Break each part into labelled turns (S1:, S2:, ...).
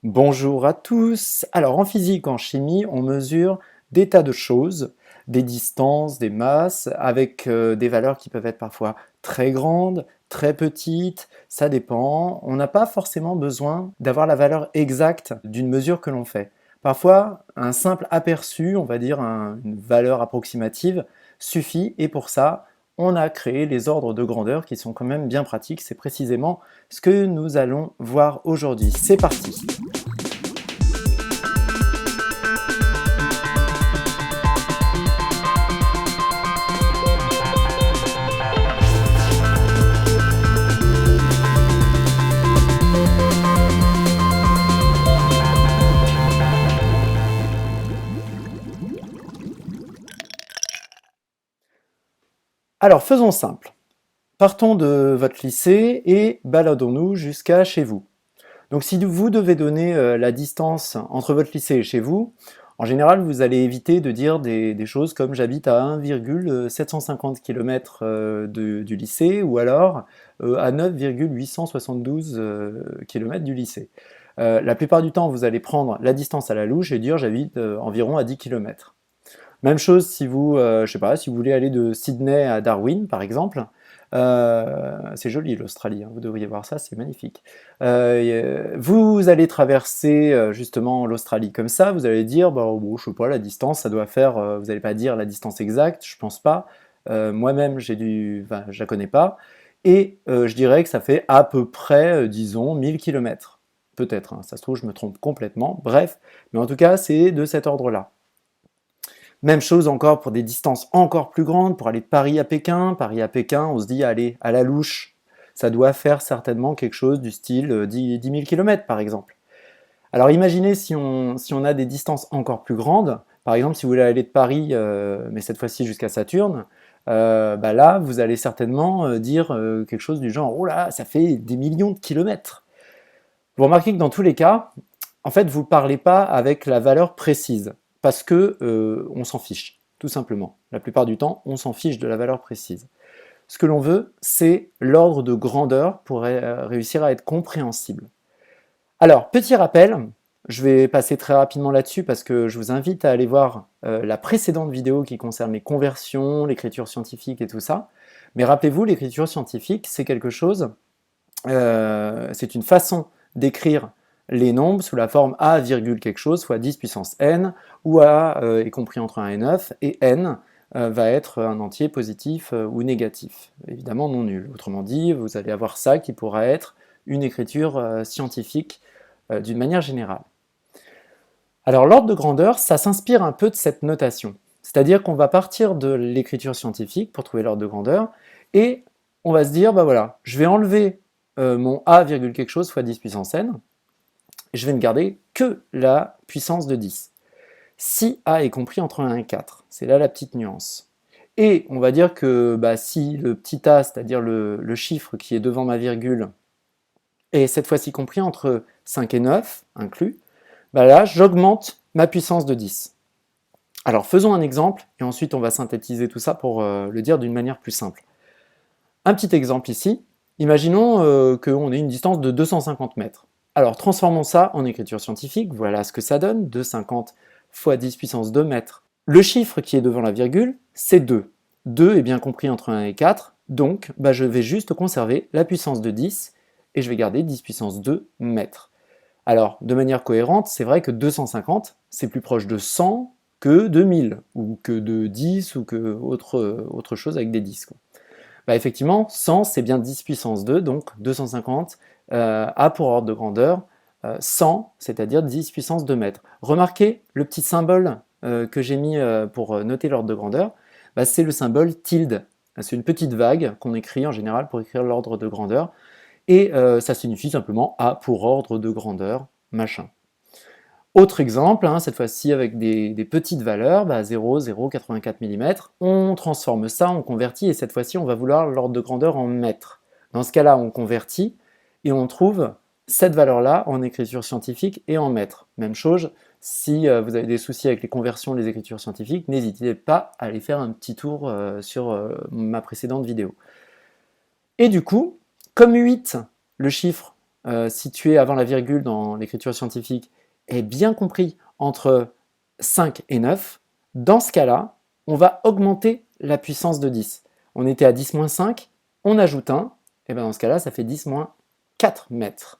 S1: Bonjour à tous. Alors en physique, en chimie, on mesure des tas de choses, des distances, des masses, avec des valeurs qui peuvent être parfois très grandes, très petites, ça dépend. On n'a pas forcément besoin d'avoir la valeur exacte d'une mesure que l'on fait. Parfois, un simple aperçu, on va dire une valeur approximative, suffit, et pour ça, on a créé les ordres de grandeur qui sont quand même bien pratiques. C'est précisément ce que nous allons voir aujourd'hui. C'est parti! Alors faisons simple. Partons de votre lycée et baladons-nous jusqu'à chez vous. Donc si vous devez donner la distance entre votre lycée et chez vous, en général vous allez éviter de dire des choses comme j'habite à 1,750 km du lycée ou alors à 9,872 km du lycée. La plupart du temps vous allez prendre la distance à la louche et dire j'habite environ à 10 km. Même chose si vous, je sais pas, si vous voulez aller de Sydney à Darwin, par exemple. C'est joli l'Australie, hein, vous devriez voir ça, c'est magnifique. Vous allez traverser justement l'Australie comme ça, vous allez dire, bah, bon, je sais pas, la distance, ça doit faire, vous n'allez pas dire la distance exacte, je pense pas. Moi-même, enfin, je la connais pas. Et je dirais que ça fait à peu près, disons, 1000 km. Peut-être, hein, ça se trouve, je me trompe complètement. Bref, mais en tout cas, c'est de cet ordre-là. Même chose encore pour des distances encore plus grandes, pour aller de Paris à Pékin. Paris à Pékin, on se dit, allez, à la louche, ça doit faire certainement quelque chose du style 10 000 km par exemple. Alors imaginez si on a des distances encore plus grandes, par exemple si vous voulez aller de Paris, mais cette fois-ci jusqu'à Saturne, bah là vous allez certainement dire quelque chose du genre, oh là, ça fait des millions de kilomètres. Vous remarquez que dans tous les cas, en fait, vous ne parlez pas avec la valeur précise, parce que on s'en fiche, tout simplement. La plupart du temps, on s'en fiche de la valeur précise. Ce que l'on veut, c'est l'ordre de grandeur pour réussir à être compréhensible. Alors, petit rappel, je vais passer très rapidement là-dessus parce que je vous invite à aller voir la précédente vidéo qui concerne les conversions, l'écriture scientifique et tout ça. Mais rappelez-vous, l'écriture scientifique, c'est quelque chose, c'est une façon d'écrire les nombres sous la forme a, quelque chose, soit 10 puissance n, où a est compris entre 1 et 9, et n va être un entier positif ou négatif, évidemment non nul. Autrement dit, vous allez avoir ça qui pourra être une écriture scientifique d'une manière générale. Alors l'ordre de grandeur, ça s'inspire un peu de cette notation, c'est-à-dire qu'on va partir de l'écriture scientifique pour trouver l'ordre de grandeur, et on va se dire, bah voilà, je vais enlever mon a, quelque chose fois 10 puissance n, je vais ne garder que la puissance de 10. Si a est compris entre 1 et 4, c'est là la petite nuance. Et on va dire que bah, si le petit a, c'est-à-dire le chiffre qui est devant ma virgule, est cette fois-ci compris entre 5 et 9, inclus, bah là j'augmente ma puissance de 10. Alors faisons un exemple, et ensuite on va synthétiser tout ça pour le dire d'une manière plus simple. Un petit exemple ici, imaginons qu'on ait une distance de 250 mètres. Alors transformons ça en écriture scientifique, voilà ce que ça donne, 250 fois 10 puissance 2 mètres. Le chiffre qui est devant la virgule, c'est 2. 2 est bien compris entre 1 et 4, donc bah, je vais juste conserver la puissance de 10, et je vais garder 10 puissance 2 mètres. Alors, de manière cohérente, c'est vrai que 250, c'est plus proche de 100 que de 1000, ou que de 10, ou que autre chose avec des 10. Quoi. Bah effectivement, 100 c'est bien 10 puissance 2, donc 250 a pour ordre de grandeur 100, c'est-à-dire 10 puissance 2 mètres. Remarquez le petit symbole que j'ai mis pour noter l'ordre de grandeur, bah, c'est le symbole tilde. C'est une petite vague qu'on écrit en général pour écrire l'ordre de grandeur, et ça signifie simplement a pour ordre de grandeur, machin. Autre exemple, hein, cette fois-ci avec des petites valeurs, bah 0, 0, 84 mm, on transforme ça, on convertit, et cette fois-ci on va vouloir l'ordre de grandeur en mètres. Dans ce cas-là, on convertit, et on trouve cette valeur-là en écriture scientifique et en mètres. Même chose, si vous avez des soucis avec les conversions des écritures scientifiques, n'hésitez pas à aller faire un petit tour sur ma précédente vidéo. Et du coup, comme 8, le chiffre situé avant la virgule dans l'écriture scientifique est bien compris entre 5 et 9, dans ce cas-là, on va augmenter la puissance de 10. On était à 10 moins 5, on ajoute 1, et bien dans ce cas-là, ça fait 10 moins 4 mètres.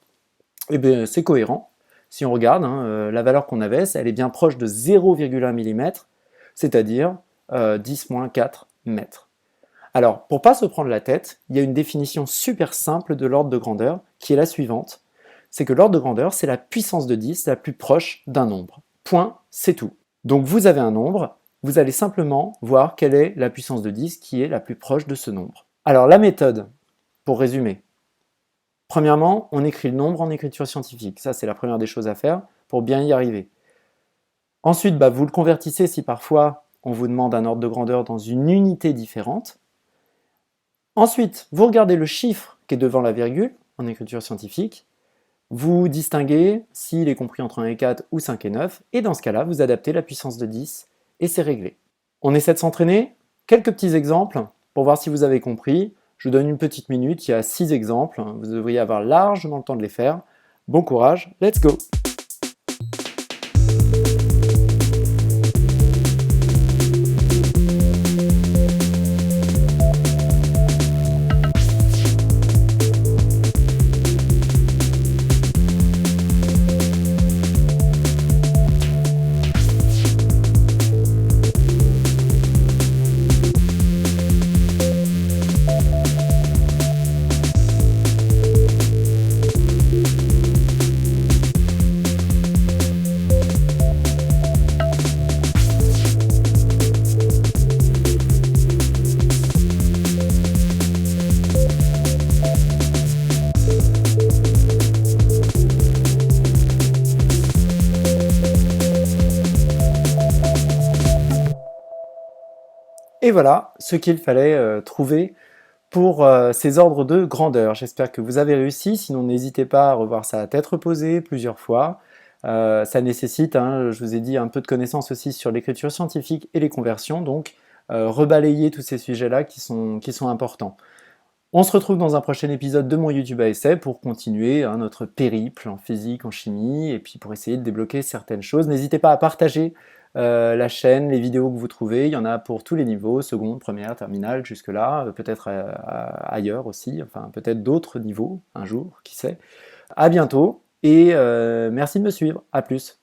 S1: Et bien c'est cohérent. Si on regarde, la valeur qu'on avait, elle est bien proche de 0,1 mm, c'est-à-dire 10 moins 4 mètres. Alors, pour ne pas se prendre la tête, il y a une définition super simple de l'ordre de grandeur qui est la suivante. C'est que l'ordre de grandeur, c'est la puissance de 10 la plus proche d'un nombre. Point, c'est tout. Donc vous avez un nombre, vous allez simplement voir quelle est la puissance de 10 qui est la plus proche de ce nombre. Alors la méthode, pour résumer. Premièrement, on écrit le nombre en écriture scientifique. Ça, c'est la première des choses à faire pour bien y arriver. Ensuite, vous le convertissez si parfois on vous demande un ordre de grandeur dans une unité différente. Ensuite, vous regardez le chiffre qui est devant la virgule en écriture scientifique. Vous distinguez s'il est compris entre 1 et 4 ou 5 et 9. Et dans ce cas-là, vous adaptez la puissance de 10 et c'est réglé. On essaie de s'entraîner. Quelques petits exemples pour voir si vous avez compris. Je vous donne une petite minute, il y a 6 exemples. Vous devriez avoir largement le temps de les faire. Bon courage, let's go! Et voilà ce qu'il fallait trouver pour ces ordres de grandeur. J'espère que vous avez réussi, sinon n'hésitez pas à revoir ça à tête reposée plusieurs fois. Ça nécessite, je vous ai dit, un peu de connaissances aussi sur l'écriture scientifique et les conversions, donc rebalayer tous ces sujets-là qui sont importants. On se retrouve dans un prochain épisode de mon YouTube à essai pour continuer notre périple en physique, en chimie, et puis pour essayer de débloquer certaines choses. N'hésitez pas à partager la chaîne, les vidéos que vous trouvez, il y en a pour tous les niveaux, seconde, première, terminale, jusque-là, peut-être ailleurs aussi, enfin peut-être d'autres niveaux, un jour, qui sait. À bientôt, et merci de me suivre, à plus.